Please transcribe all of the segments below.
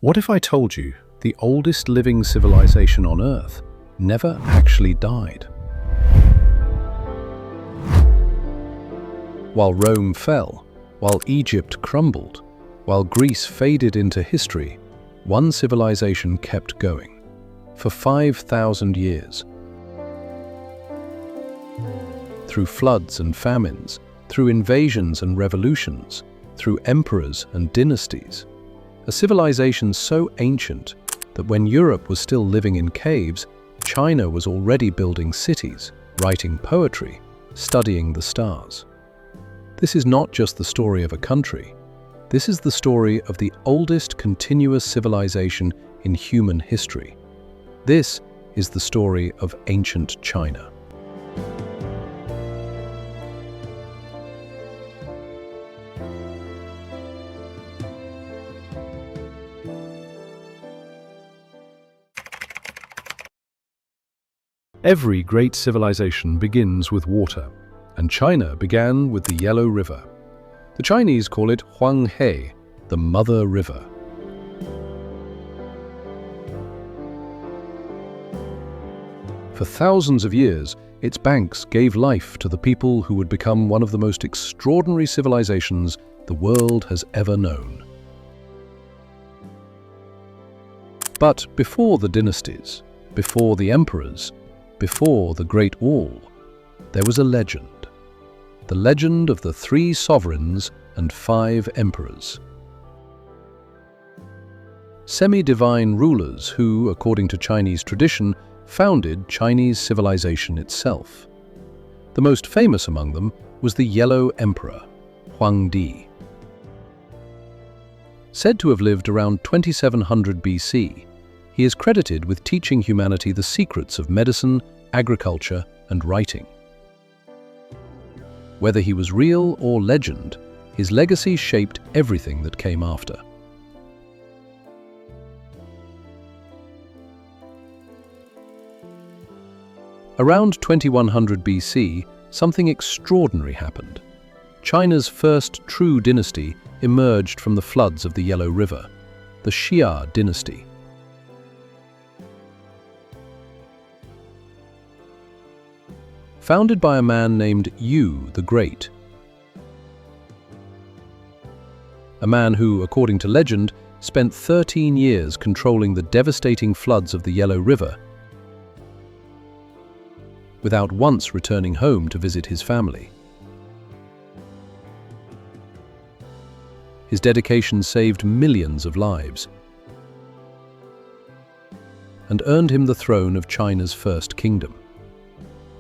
What if I told you the oldest living civilization on Earth never actually died? While Rome fell, while Egypt crumbled, while Greece faded into history, one civilization kept going. For 5,000 years. Through floods and famines, through invasions and revolutions, through emperors and dynasties. A civilization so ancient that when Europe was still living in caves, China was already building cities, writing poetry, studying the stars. This is not just the story of a country. This is the story of the oldest continuous civilization in human history. This is the story of ancient China. Every great civilization begins with water, and China began with the Yellow River. The Chinese call it Huang, the Mother River. For thousands of years, its banks gave life to the people who would become one of the most extraordinary civilizations the world has ever known. But before the dynasties, before the emperors, before the Great Wall, there was a legend. The legend of the 3 sovereigns and 5 emperors. Semi-divine rulers who, according to Chinese tradition, founded Chinese civilization itself. The most famous among them was the Yellow Emperor, Huang. Said to have lived around 2700 BC, he is credited with teaching humanity the secrets of medicine, agriculture, and writing. Whether he was real or legend, his legacy shaped everything that came after. Around 2100 BC, something extraordinary happened. China's first true dynasty emerged from the floods of the Yellow River, the Xia dynasty. Founded by a man named Yu the Great. A man who, according to legend, spent 13 years controlling the devastating floods of the Yellow River, without once returning home to visit his family. His dedication saved millions of lives and earned him the throne of China's first kingdom.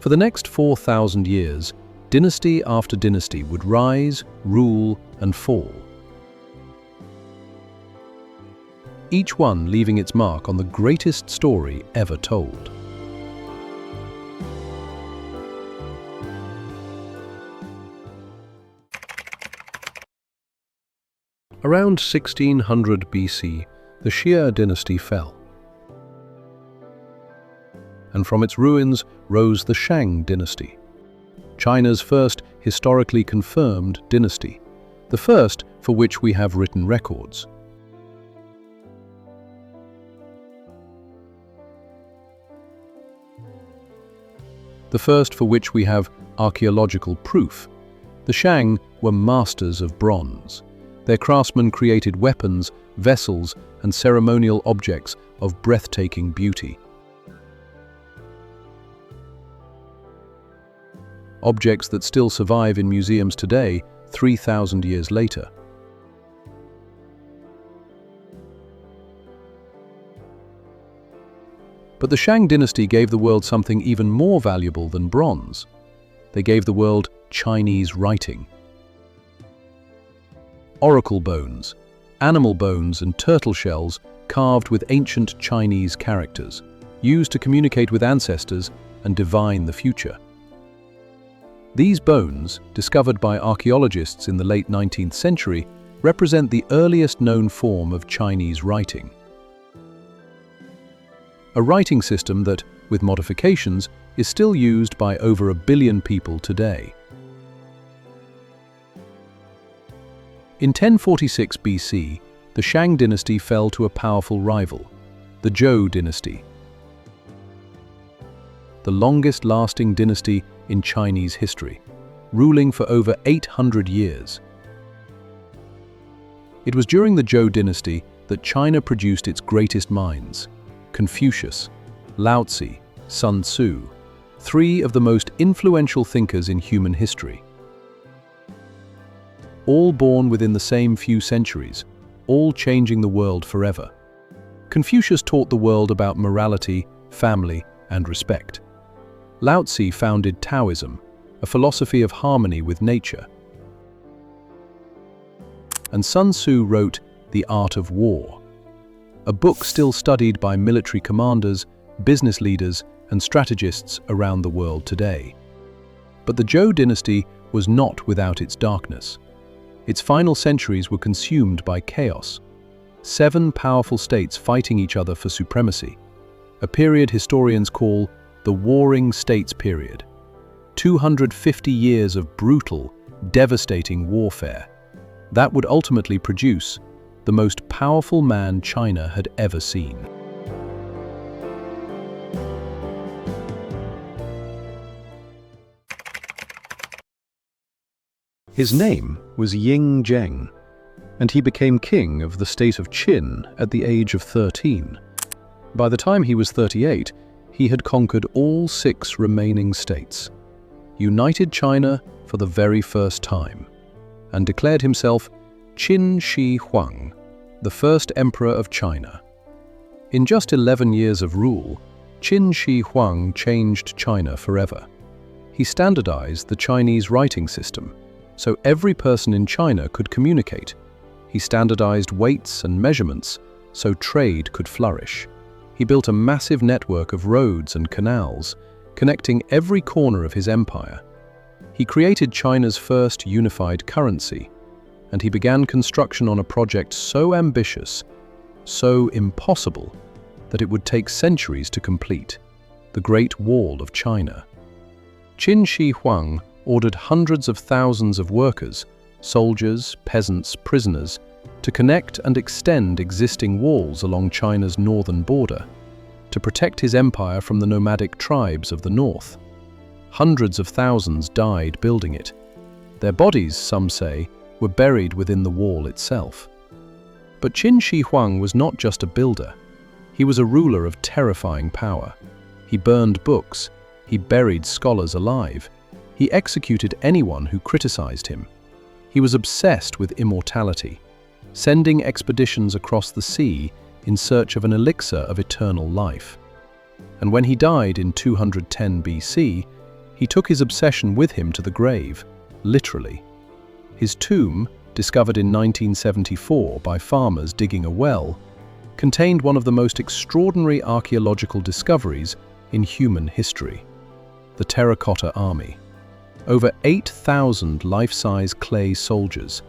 For the next 4,000 years, dynasty after dynasty would rise, rule, and fall. Each one leaving its mark on the greatest story ever told. Around 1600 BC, the Xia dynasty fell. And from its ruins rose the Shang dynasty, China's first historically confirmed dynasty, the first for which we have written records. The first for which we have archaeological proof. The Shang were masters of bronze. Their craftsmen created weapons, vessels, and ceremonial objects of breathtaking beauty. Objects that still survive in museums today, 3,000 years later. But the Shang dynasty gave the world something even more valuable than bronze. They gave the world Chinese writing. Oracle bones, animal bones and turtle shells carved with ancient Chinese characters, used to communicate with ancestors and divine the future. These bones, discovered by archaeologists in the late 19th century, represent the earliest known form of Chinese writing. A writing system that, with modifications, is still used by over 1 billion people today. In 1046 BC, The Shang dynasty fell to a powerful rival, the Zhou dynasty, the longest-lasting dynasty in Chinese history, ruling for over 800 years. It was during the Zhou dynasty that China produced its greatest minds: Confucius, Lao Tzu, Sun Tzu, three of the most influential thinkers in human history. All born within the same few centuries, all changing the world forever. Confucius taught the world about morality, family, and respect. Lao Tzu founded Taoism, a philosophy of harmony with nature. And Sun Tzu wrote The Art of War, a book still studied by military commanders, business leaders, and strategists around the world today. But the Zhou dynasty was not without its darkness. Its final centuries were consumed by chaos. 7 powerful states fighting each other for supremacy, a period historians call the Warring States period. 250 years of brutal, devastating warfare. That would ultimately produce the most powerful man China had ever seen. His name was Ying Zheng, and he became king of the state of Qin at the age of 13. By the time he was 38, he had conquered all 6 remaining states, united China for the very first time, and declared himself Qin Shi Huang, the first emperor of China. In just 11 years of rule, Qin Shi Huang changed China forever. He standardized the Chinese writing system, so every person in China could communicate. He standardized weights and measurements, so trade could flourish. He built a massive network of roads and canals, connecting every corner of his empire. He created China's first unified currency, and he began construction on a project so ambitious, so impossible, that it would take centuries to complete: the Great Wall of China. Qin Shi Huang ordered hundreds of thousands of workers, soldiers, peasants, prisoners, to connect and extend existing walls along China's northern border, to protect his empire from the nomadic tribes of the north. Hundreds of thousands died building it. Their bodies, some say, were buried within the wall itself. But Qin Shi Huang was not just a builder. He was a ruler of terrifying power. He burned books. He buried scholars alive. He executed anyone who criticized him. He was obsessed with immortality, sending expeditions across the sea in search of an elixir of eternal life. And when he died in 210 BC, he took his obsession with him to the grave, literally. His tomb, discovered in 1974 by farmers digging a well, contained one of the most extraordinary archaeological discoveries in human history: the Terracotta Army. Over 8,000 life-size clay soldiers,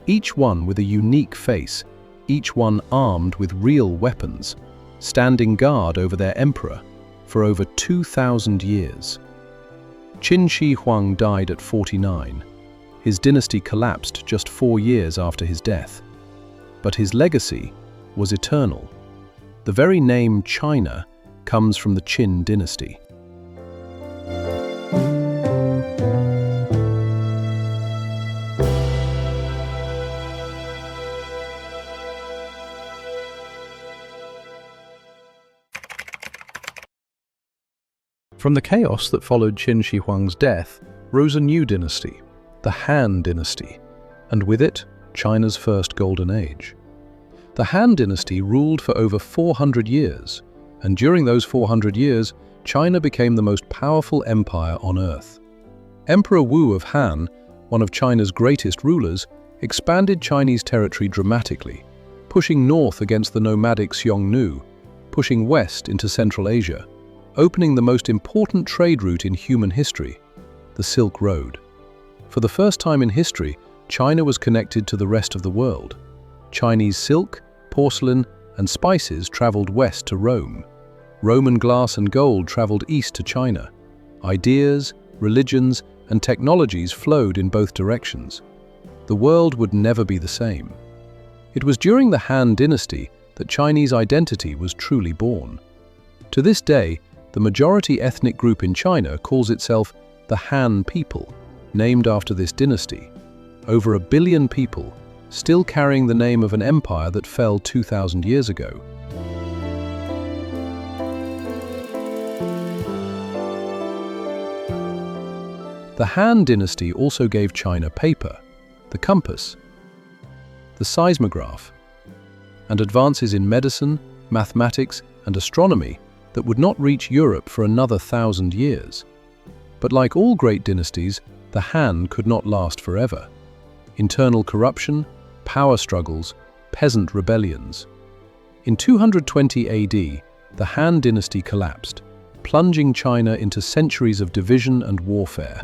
each one with a unique face, each one armed with real weapons, standing guard over their emperor for over 2,000 years. Qin Shi Huang died at 49. His dynasty collapsed just 4 years after his death. But his legacy was eternal. The very name China comes from the Qin dynasty. From the chaos that followed Qin Shi Huang's death rose a new dynasty, the Han Dynasty, and with it, China's first golden age. The Han Dynasty ruled for over 400 years, and during those 400 years, China became the most powerful empire on earth. Emperor Wu of Han, one of China's greatest rulers, expanded Chinese territory dramatically, pushing north against the nomadic Xiongnu, pushing west into Central Asia, opening the most important trade route in human history, the Silk Road. For the first time in history, China was connected to the rest of the world. Chinese silk, porcelain, and spices traveled west to Rome. Roman glass and gold traveled east to China. Ideas, religions, and technologies flowed in both directions. The world would never be the same. It was during the Han Dynasty that Chinese identity was truly born. To this day, the majority ethnic group in China calls itself the Han people, named after this dynasty. Over 1 billion people, still carrying the name of an empire that fell 2,000 years ago. The Han Dynasty also gave China paper, the compass, the seismograph, and advances in medicine, mathematics, and astronomy that would not reach Europe for another 1,000 years. But like all great dynasties, the Han could not last forever. Internal corruption, power struggles, peasant rebellions. In 220 AD, the Han Dynasty collapsed, plunging China into centuries of division and warfare.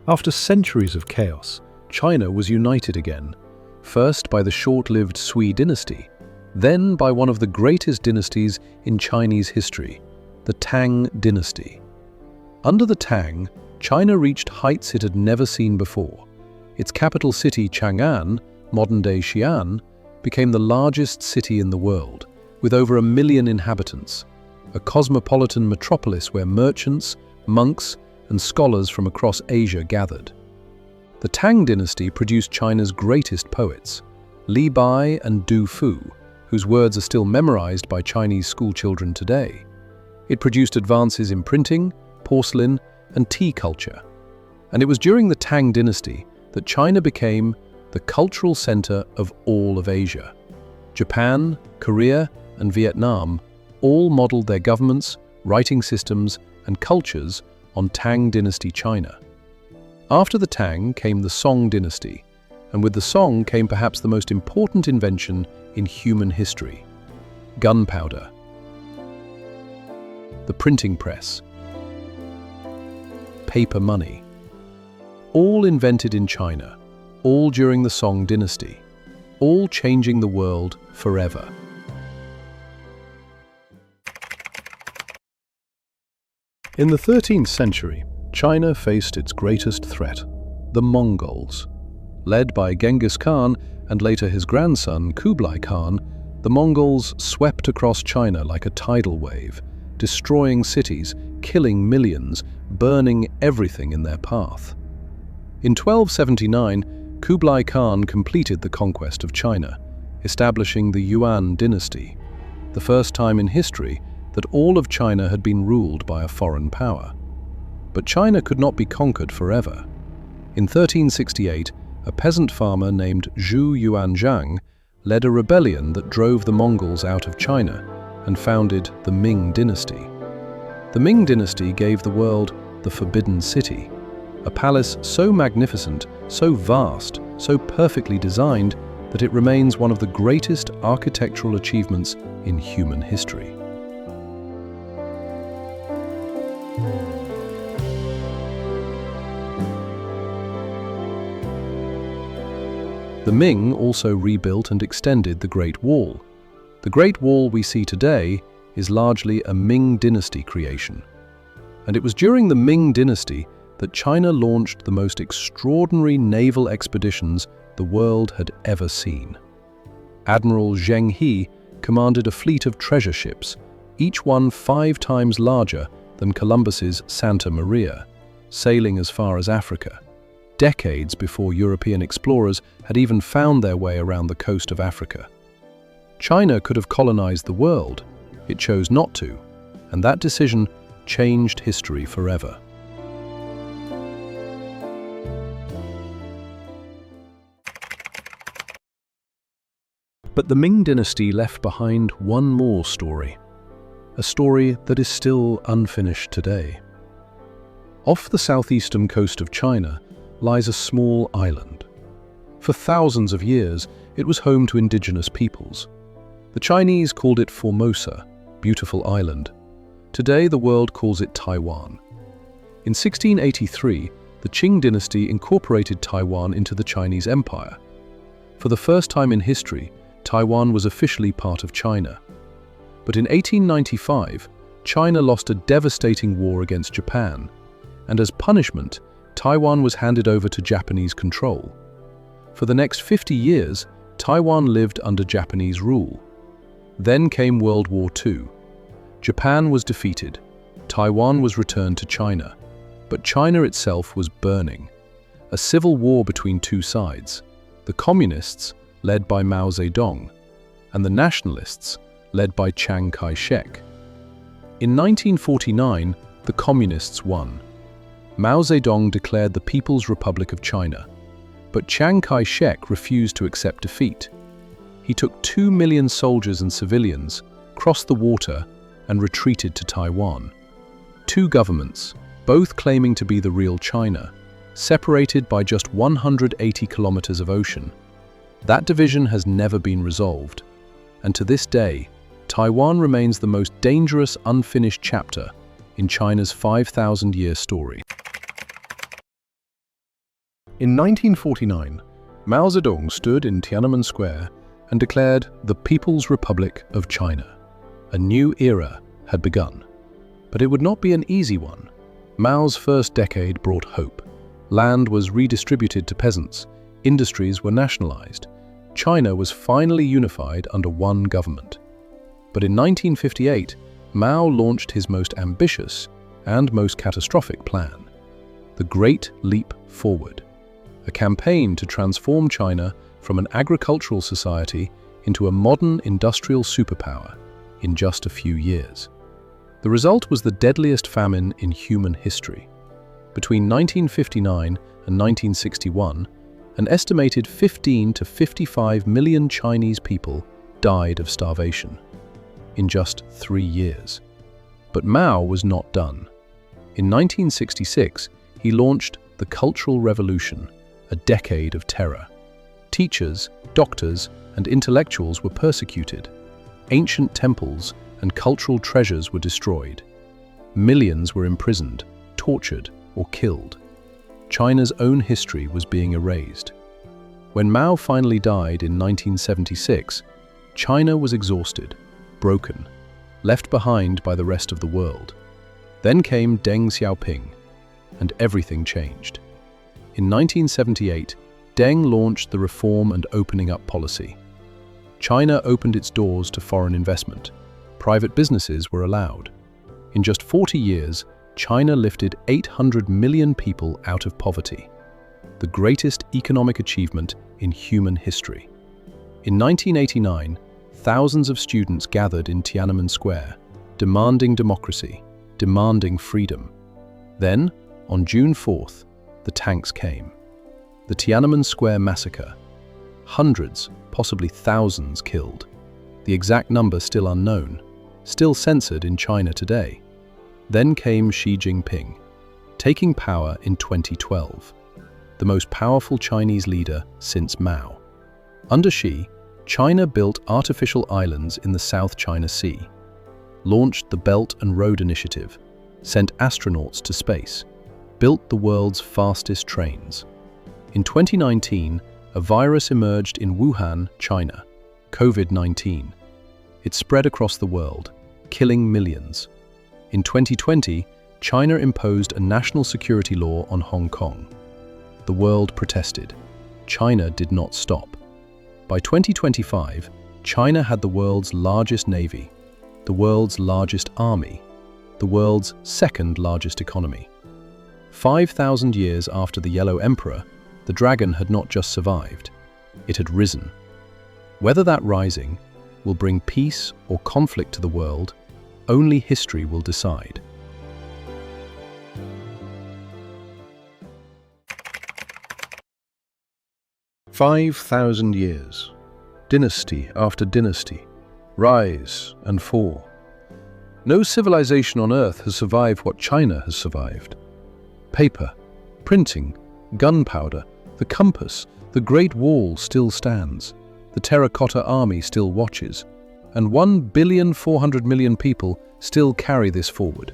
After centuries of chaos, China was united again, first by the short-lived Sui dynasty, then by one of the greatest dynasties in Chinese history, the Tang dynasty. Under the Tang, China reached heights it had never seen before. Its capital city, Chang'an, modern-day Xi'an, became the largest city in the world, with over 1 million inhabitants, a cosmopolitan metropolis where merchants, monks, and scholars from across Asia gathered. The Tang dynasty produced China's greatest poets, Li Bai and Du Fu, whose words are still memorized by Chinese schoolchildren today. It produced advances in printing, porcelain, and tea culture. And it was during the Tang dynasty that China became the cultural center of all of Asia. Japan, Korea, and Vietnam all modeled their governments, writing systems, and cultures on Tang dynasty China. After the Tang came the Song dynasty, and with the Song came perhaps the most important invention in human history: gunpowder, the printing press, paper money. All invented in China, all during the Song dynasty, all changing the world forever. In the 13th century, China faced its greatest threat, the Mongols. Led by Genghis Khan and later his grandson Kublai Khan, the Mongols swept across China like a tidal wave, destroying cities, killing millions, burning everything in their path. In 1279, Kublai Khan completed the conquest of China, establishing the Yuan dynasty, the first time in history that all of China had been ruled by a foreign power. But China could not be conquered forever. In 1368, a peasant farmer named Zhu Yuanzhang led a rebellion that drove the Mongols out of China and founded the Ming dynasty. The Ming dynasty gave the world the Forbidden City, a palace so magnificent, so vast, so perfectly designed that it remains one of the greatest architectural achievements in human history. The Ming also rebuilt and extended the Great Wall. The Great Wall we see today is largely a Ming dynasty creation. And it was during the Ming dynasty that China launched the most extraordinary naval expeditions the world had ever seen. Admiral Zheng He commanded a fleet of treasure ships, each one 5 times larger than Columbus's Santa Maria, sailing as far as Africa, decades before European explorers had even found their way around the coast of Africa. China could have colonized the world. It chose not to, and that decision changed history forever. But the Ming dynasty left behind one more story, a story that is still unfinished today. Off the southeastern coast of China lies a small island. For thousands of years, it was home to indigenous peoples. The Chinese called it Formosa, beautiful island. Today, the world calls it Taiwan. In 1683, the Qing dynasty incorporated Taiwan into the Chinese Empire. For the first time in history, Taiwan was officially part of China. But in 1895, China lost a devastating war against Japan, and as punishment, Taiwan was handed over to Japanese control. For the next 50 years, Taiwan lived under Japanese rule. Then came World War II. Japan was defeated. Taiwan was returned to China. But China itself was burning. A civil war between two sides, the communists, led by Mao Zedong, and the nationalists, led by Chiang Kai-shek. In 1949, the communists won. Mao Zedong declared the People's Republic of China, but Chiang Kai-shek refused to accept defeat. He took 2 million soldiers and civilians, crossed the water, and retreated to Taiwan. Two governments, both claiming to be the real China, separated by just 180 kilometers of ocean. That division has never been resolved, and to this day, Taiwan remains the most dangerous unfinished chapter in China's 5,000-year story. In 1949, Mao Zedong stood in Tiananmen Square and declared the People's Republic of China. A new era had begun. But it would not be an easy one. Mao's first decade brought hope. Land was redistributed to peasants, industries were nationalized, China was finally unified under one government. But in 1958, Mao launched his most ambitious and most catastrophic plan, the Great Leap Forward, a campaign to transform China from an agricultural society into a modern industrial superpower in just a few years. The result was the deadliest famine in human history. Between 1959 and 1961, an estimated 15 to 55 million Chinese people died of starvation in just 3 years. But Mao was not done. In 1966, he launched the Cultural Revolution, a decade of terror. Teachers, doctors, and intellectuals were persecuted. Ancient temples and cultural treasures were destroyed. Millions were imprisoned, tortured, or killed. China's own history was being erased. When Mao finally died in 1976, China was exhausted, broken, left behind by the rest of the world. Then came Deng Xiaoping, and everything changed. In 1978, Deng launched the Reform and Opening Up policy. China opened its doors to foreign investment. Private businesses were allowed. In just 40 years, China lifted 800 million people out of poverty, the greatest economic achievement in human history. In 1989, thousands of students gathered in Tiananmen Square, demanding democracy, demanding freedom. Then, on June 4th, the tanks came. The Tiananmen Square massacre. Hundreds, possibly thousands killed. The exact number still unknown, still censored in China today. Then came Xi Jinping, taking power in 2012, the most powerful Chinese leader since Mao. Under Xi, China built artificial islands in the South China Sea, launched the Belt and Road Initiative, sent astronauts to space, built the world's fastest trains. In 2019, a virus emerged in Wuhan, China, COVID-19. It spread across the world, killing millions. In 2020, China imposed a national security law on Hong Kong. The world protested. China did not stop. By 2025, China had the world's largest navy, the world's largest army, the world's second largest economy. 5,000 years after the Yellow Emperor, the dragon had not just survived, it had risen. Whether that rising will bring peace or conflict to the world, only history will decide. "5,000 years, dynasty after dynasty, rise and fall. No civilization on Earth has survived what China has survived. Paper, printing, gunpowder, the compass, the Great Wall still stands, the terracotta army still watches, and 1,400,000,000 people still carry this forward."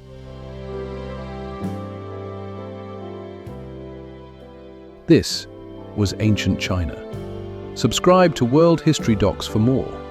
This was ancient China. Subscribe to World History Docs for more.